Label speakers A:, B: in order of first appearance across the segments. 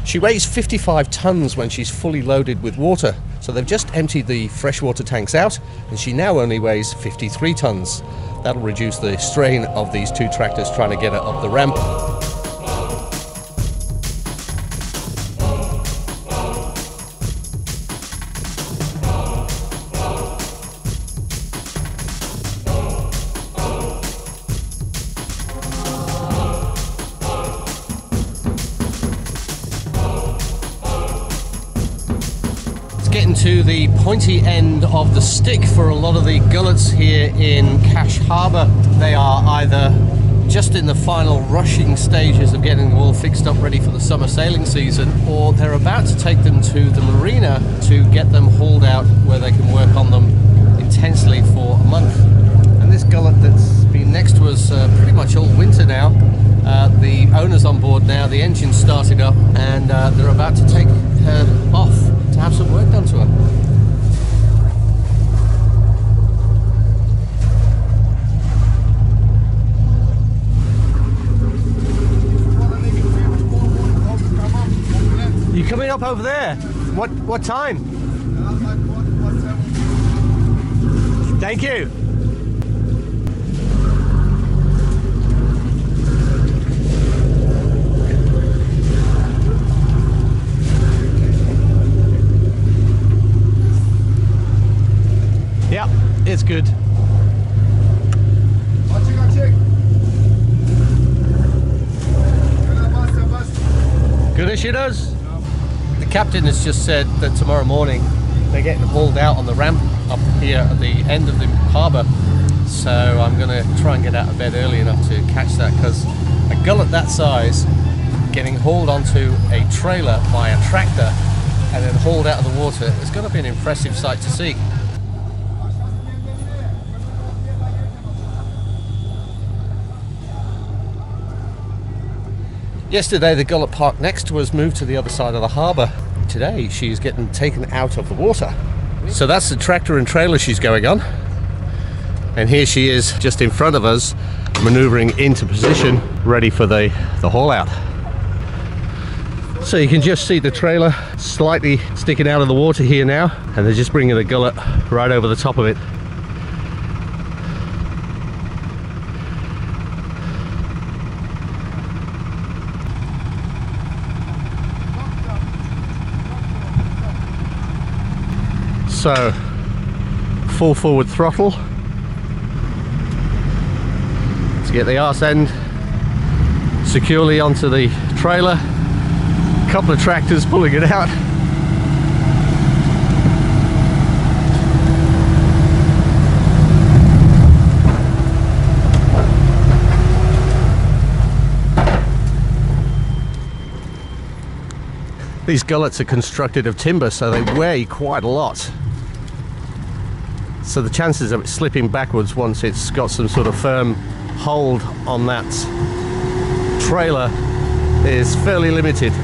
A: She weighs 55 tons when she's fully loaded with water, so they've just emptied the freshwater tanks out and she now only weighs 53 tons. That'll reduce the strain of these two tractors trying to get her up the ramp. Getting to the pointy end of the stick for a lot of the gullets here in Cash Harbour. They are either just in the final rushing stages of getting them all fixed up ready for the summer sailing season, or they're about to take them to the marina to get them hauled out where they can work on them intensely for a month. And this gullet that's been next to us pretty much all winter now, the owner's on board now, the engine's started up, and they're about to take her off to have some work done to her. You coming up over there? What time? Thank you. Yeah, it's good. Good as she does. The captain has just said that tomorrow morning they're getting hauled out on the ramp up here at the end of the harbour. So I'm going to try and get out of bed early enough to catch that, because a gullet that size getting hauled onto a trailer by a tractor and then hauled out of the water is going to be an impressive sight to see. Yesterday the gullet parked next to us moved to the other side of the harbour. Today she's getting taken out of the water. So that's the tractor and trailer she's going on. And here she is just in front of us, manoeuvring into position, ready for the haul out. So you can just see the trailer slightly sticking out of the water here now, and they're just bringing the gullet right over the top of it. So, full forward throttle to get the arse end securely onto the trailer. A couple of tractors pulling it out. These gullets are constructed of timber, so they weigh quite a lot. So the chances of it slipping backwards once it's got some sort of firm hold on that trailer is fairly limited.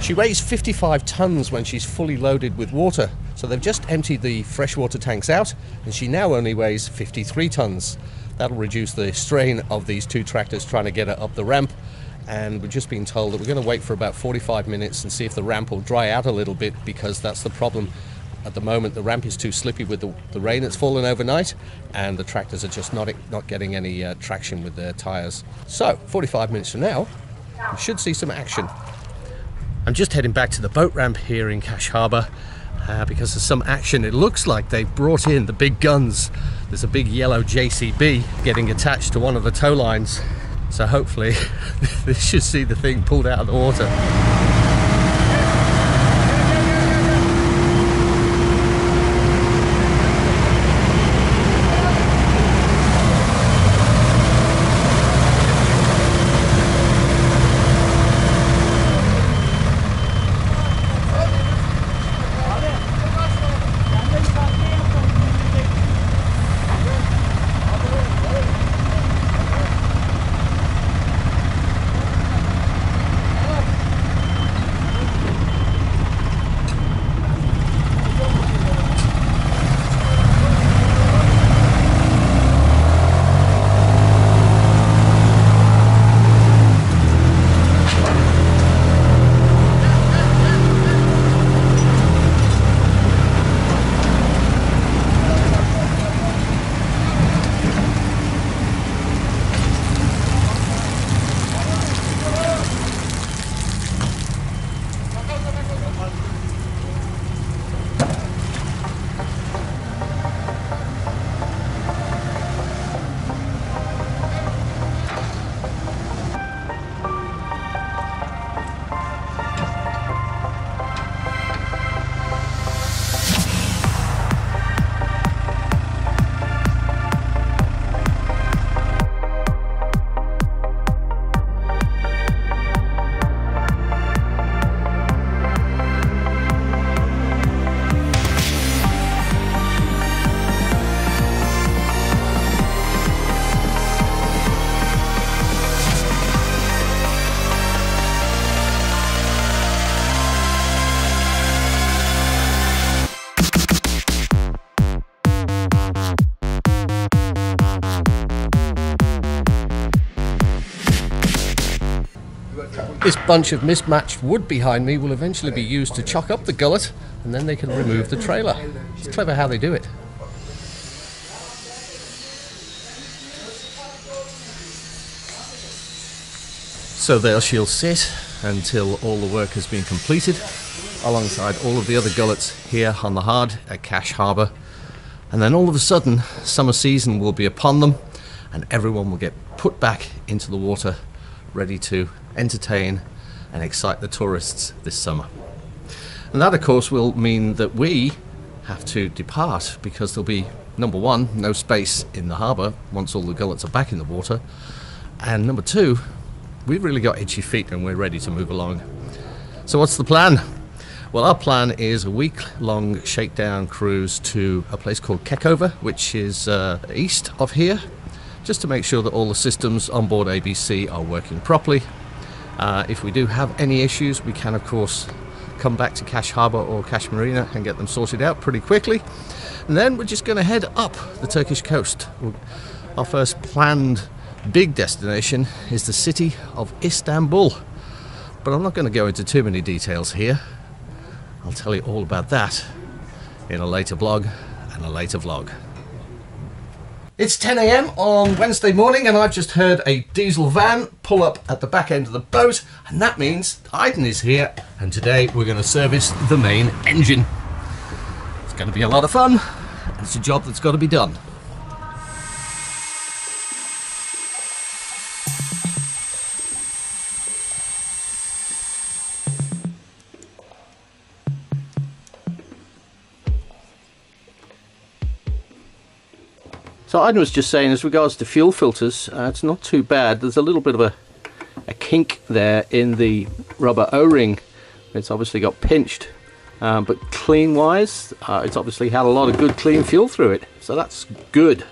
A: She weighs 55 tons when she's fully loaded with water, so they've just emptied the freshwater tanks out and she now only weighs 53 tons. That'll reduce the strain of these two tractors trying to get her up the ramp, and we've just been told that we're going to wait for about 45 minutes and see if the ramp will dry out a little bit, because that's the problem. At the moment the ramp is too slippy with the rain that's fallen overnight, and the tractors are just not getting any traction with their tyres. So 45 minutes from now we should see some action. I'm just heading back to the boat ramp here in Cash Harbour because there's some action. It looks like they've brought in the big guns. There's a big yellow JCB getting attached to one of the tow lines. So hopefully they should see the thing pulled out of the water. This bunch of mismatched wood behind me will eventually be used to chock up the gullet, and then they can remove the trailer. It's clever how they do it. So there she'll sit until all the work has been completed, alongside all of the other gullets here on the hard at Cash Harbour. And then all of a sudden, summer season will be upon them, and everyone will get put back into the water, ready to entertain and excite the tourists this summer. And that, of course, will mean that we have to depart, because there'll be, number one, no space in the harbour once all the gullets are back in the water, and number two, we've really got itchy feet and we're ready to move along. So what's the plan? Well, our plan is a week-long shakedown cruise to a place called Keckover, which is east of here, just to make sure that all the systems on board ABC are working properly. If we do have any issues, we can, of course, come back to Cash Harbour or Cash Marina and get them sorted out pretty quickly. And then we're just going to head up the Turkish coast. Our first planned big destination is the city of Istanbul. But I'm not going to go into too many details here. I'll tell you all about that in a later blog and a later vlog. It's 10 AM on Wednesday morning, and I've just heard a diesel van pull up at the back end of the boat, and that means Aydin is here, and today we're going to service the main engine. It's going to be a lot of fun, and it's a job that's got to be done. So Aydin was just saying, as regards to fuel filters, it's not too bad. There's a little bit of a kink there in the rubber O-ring. It's obviously got pinched, but clean wise, it's obviously had a lot of good clean fuel through it, so that's good.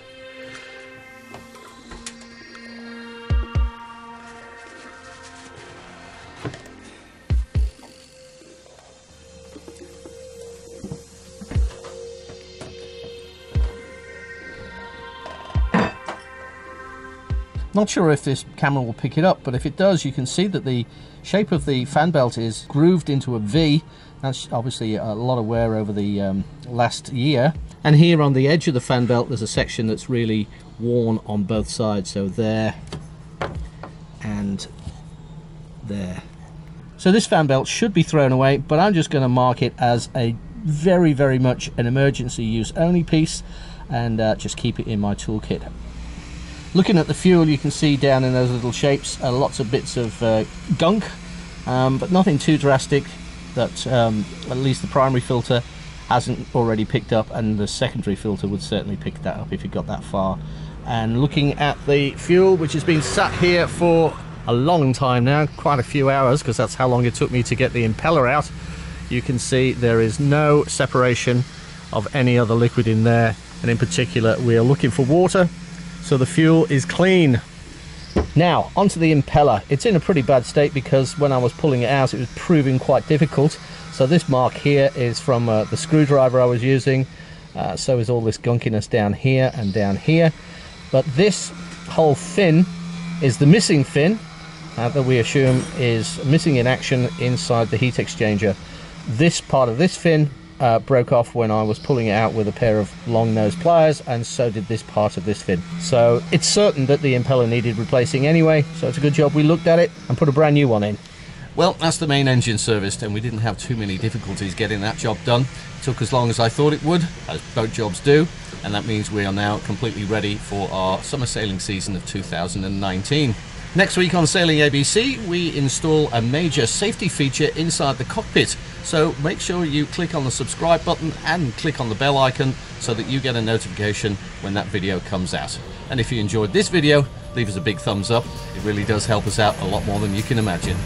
A: Not sure if this camera will pick it up, but if it does, you can see that the shape of the fan belt is grooved into a V. That's obviously a lot of wear over the last year. And here on the edge of the fan belt, there's a section that's really worn on both sides. So there and there. So this fan belt should be thrown away, but I'm just going to mark it as a very, very much an emergency use only piece, and just keep it in my toolkit. Looking at the fuel, you can see down in those little shapes lots of bits of gunk, but nothing too drastic that at least the primary filter hasn't already picked up, and the secondary filter would certainly pick that up if it got that far. And looking at the fuel, which has been sat here for a long time now, quite a few hours, because that's how long it took me to get the impeller out, you can see there is no separation of any other liquid in there, and in particular we are looking for water. So the fuel is clean. Now onto the impeller. It's in a pretty bad state because when I was pulling it out it was proving quite difficult. So this mark here is from the screwdriver I was using. So is all this gunkiness down here and down here. But this whole fin is the missing fin that we assume is missing in action inside the heat exchanger. This part of this fin broke off when I was pulling it out with a pair of long nose pliers, and so did this part of this fin. So it's certain that the impeller needed replacing anyway, so it's a good job we looked at it and put a brand new one in. Well, that's the main engine serviced, and we didn't have too many difficulties getting that job done. It took as long as I thought it would, as boat jobs do, and that means we are now completely ready for our summer sailing season of 2019. Next week on Sailing ABC, we install a major safety feature inside the cockpit. So make sure you click on the subscribe button and click on the bell icon so that you get a notification when that video comes out. And if you enjoyed this video, leave us a big thumbs up. It really does help us out a lot more than you can imagine.